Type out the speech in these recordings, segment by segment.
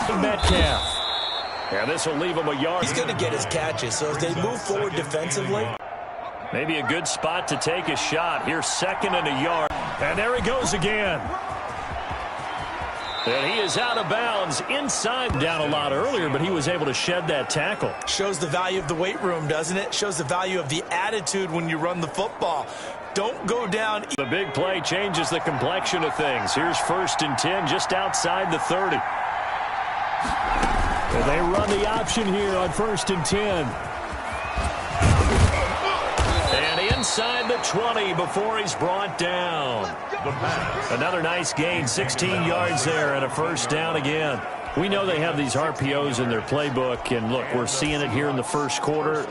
Metcalf. And this will leave him a yard. He's going to get his catches, so as they move forward defensively. Maybe a good spot to take a shot. Here's 2nd and a yard. And there he goes again. And he is out of bounds inside. Down a lot earlier, but he was able to shed that tackle. Shows the value of the weight room, doesn't it? Shows the value of the attitude when you run the football. Don't go down. The big play changes the complexion of things. Here's 1st and 10 just outside the 30. And they run the option here on 1st and 10. And inside the 20 before he's brought down. Another nice gain, 16 yards there and a 1st down again. We know they have these RPOs in their playbook, and look, we're seeing it here in the 1st quarter.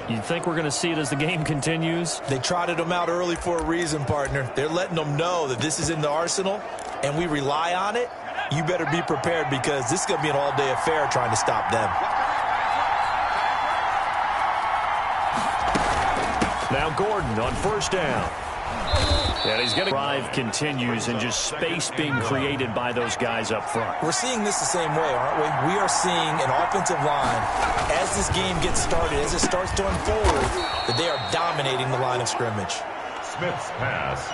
You think we're going to see it as the game continues? They trotted them out early for a reason, partner. They're letting them know that this is in the arsenal, and we rely on it. You better be prepared because this is going to be an all-day affair trying to stop them. Now Gordon on 1st down. And he's going to drive continues and just space being created by those guys up front. We're seeing this the same way, aren't we? We are seeing an offensive line, as this game gets started, as it starts to unfold, that they are dominating the line of scrimmage. Smith's pass.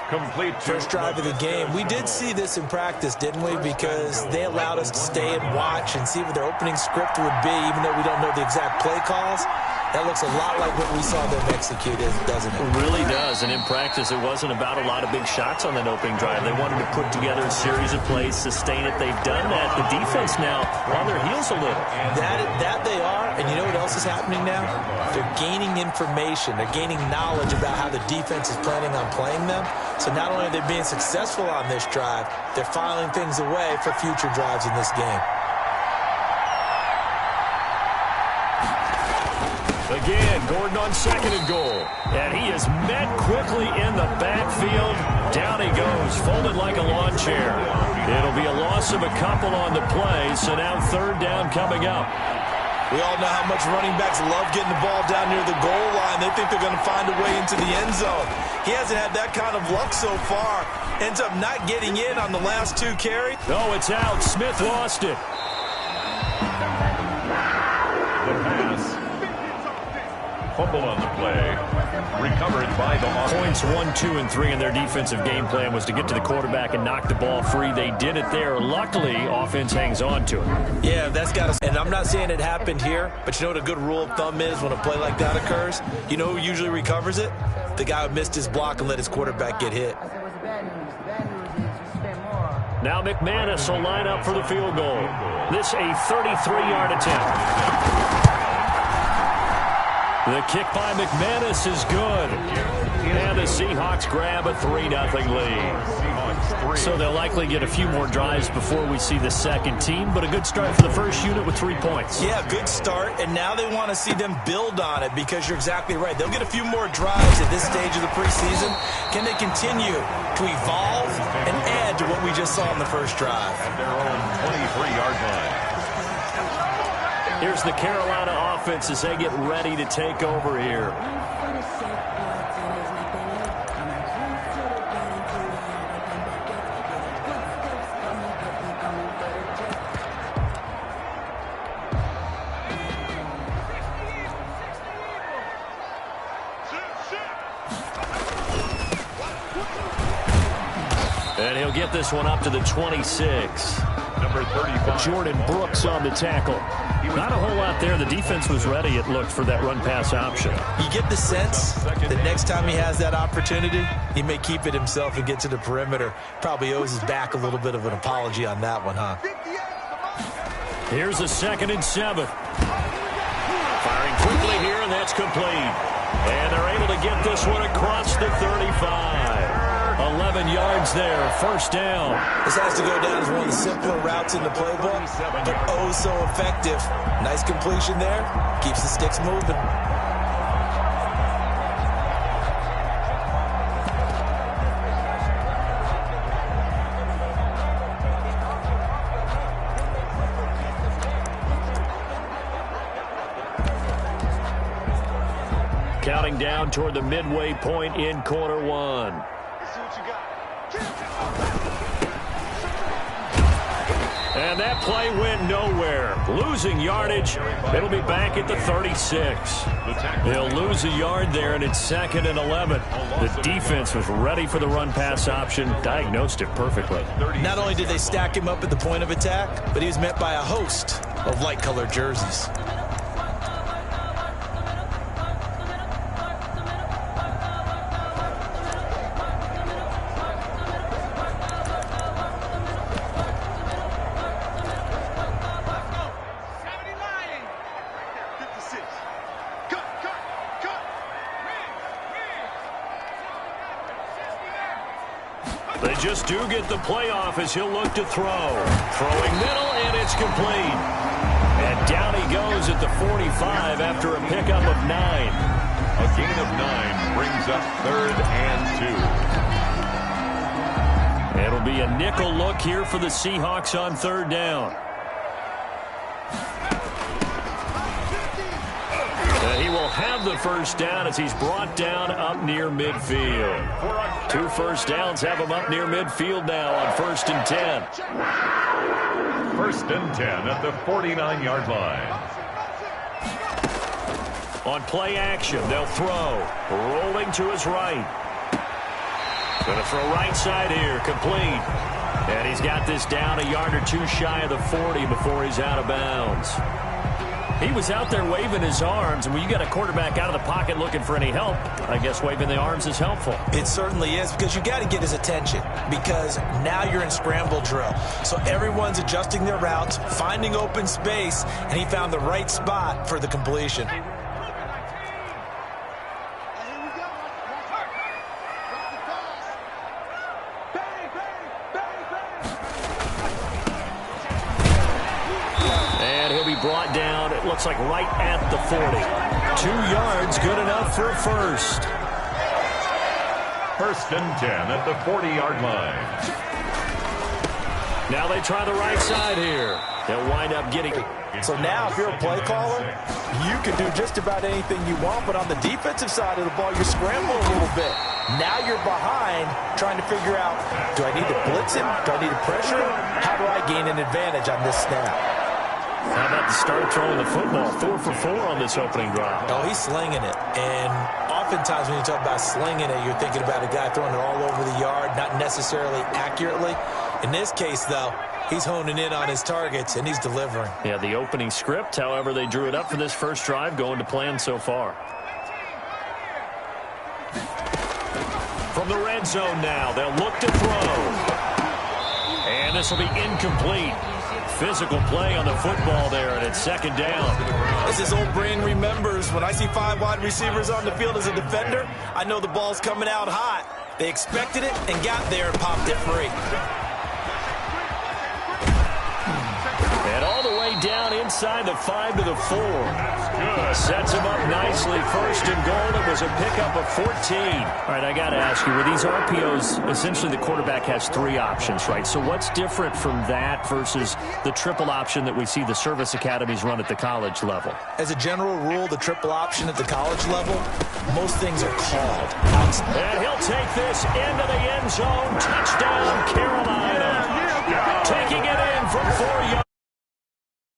Complete. First drive of the game. We did see this in practice, didn't we? Because they allowed us to stay and watch and see what their opening script would be, even though we don't know the exact play calls. That looks a lot like what we saw them execute, doesn't it? It really does. And in practice, it wasn't about a lot of big shots on that opening drive. They wanted to put together a series of plays, sustain it. They've done that. The defense now on their heels a little. That they are. And you know what else is happening now? They're gaining information. They're gaining knowledge about how the defense is planning on playing them. So not only are they being successful on this drive, they're filing things away for future drives in this game. Again, Gordon on 2nd and goal. And he is met quickly in the backfield. Down he goes, folded like a lawn chair. It'll be a loss of a couple on the play, so now 3rd down coming up. We all know how much running backs love getting the ball down near the goal line. They think they're going to find a way into the end zone. He hasn't had that kind of luck so far. Ends up not getting in on the last 2 carries. Oh, it's out. Smith lost it. The pass. Fumble on the play. Recovered by the offense. Points 1, 2, and 3 in their defensive game plan was to get to the quarterback and knock the ball free. They did it there. Luckily, offense hangs on to it. Yeah, that's got to. And I'm not saying it happened here, but you know what a good rule of thumb is when a play like that occurs? You know who usually recovers it? The guy who missed his block and let his quarterback get hit. Now McManus will line up for the field goal. This a 33-yard attempt. The kick by McManus is good. And the Seahawks grab a 3-0 lead. So they'll likely get a few more drives before we see the second team, but a good start for the first unit with 3 points. Yeah, good start, and now they want to see them build on it because you're exactly right. They'll get a few more drives at this stage of the preseason. Can they continue to evolve and add to what we just saw in the first drive? At their own 23-yard line. Here's the Carolina offense as they get ready to take over here. And he'll get this one up to the 26. Number 35. Jordan Brooks on the tackle. Not a whole lot there. The defense was ready, it looked, for that run-pass option. You get the sense that next time he has that opportunity, he may keep it himself and get to the perimeter. Probably owes his back a little bit of an apology on that one, huh? Here's a 2nd and 7. Firing quickly here, and that's complete. And they're able to get this one across the 35. 11 yards there, 1st down. This has to go down as one of the simpler routes in the playbook, but oh so effective. Nice completion there. Keeps the sticks moving. Counting down toward the midway point in quarter 1. And that play went nowhere. Losing yardage. It'll be back at the 36. They'll lose a yard there, and it's 2nd and 11. The defense was ready for the run-pass option, diagnosed it perfectly. Not only did they stack him up at the point of attack, but he was met by a host of light-colored jerseys. They just do get the playoff as he'll look to throw. Throwing middle, and it's complete. And down he goes at the 45 after a pickup of 9. A gain of 9 brings up 3rd and 2. It'll be a nickel look here for the Seahawks on 3rd down. He will have the first down as he's brought down up near midfield. 2 first downs have him up near midfield now on 1st and 10. 1st and 10 at the 49-yard line. On play action, they'll throw. Rolling to his right. Going to throw right side here, complete. And he's got this down a yard or 2 shy of the 40 before he's out of bounds. He was out there waving his arms, and when you got a quarterback out of the pocket looking for any help, I guess waving the arms is helpful. It certainly is, because you got to get his attention, because now you're in scramble drill. So everyone's adjusting their routes, finding open space, and he found the right spot for the completion. Brought down, it looks like right at the 40. 2 yards, good enough for a first. 1st and 10 at the 40-yard line. Now they try the right side here. They'll wind up getting it. So now if you're a play caller, you can do just about anything you want, but on the defensive side of the ball, you're scrambling a little bit. Now you're behind trying to figure out, do I need to blitz him? Do I need to pressure him? How do I gain an advantage on this snap? How about the start throwing the football? 4 for 4 on this opening drive. Oh, he's slinging it. And oftentimes when you talk about slinging it, you're thinking about a guy throwing it all over the yard, not necessarily accurately. In this case, though, he's honing in on his targets, and he's delivering. Yeah, the opening script, however, they drew it up for this first drive, going to plan so far. From the red zone now, they'll look to throw. And this will be incomplete. Physical play on the football there, and it's 2nd down. As his old brain remembers, when I see 5 wide receivers on the field as a defender, I know the ball's coming out hot. They expected it and got there and popped it free. And all the way down inside the 5 to the 4. Sets him up nicely. 1st and goal. It was a pickup of 14. All right, I got to ask you, with these RPOs, essentially the quarterback has 3 options, right? So what's different from that versus the triple option that we see the service academies run at the college level? As a general rule, the triple option at the college level, most things are called. And he'll take this into the end zone. Touchdown, Carolina. Taking it in from 4 yards.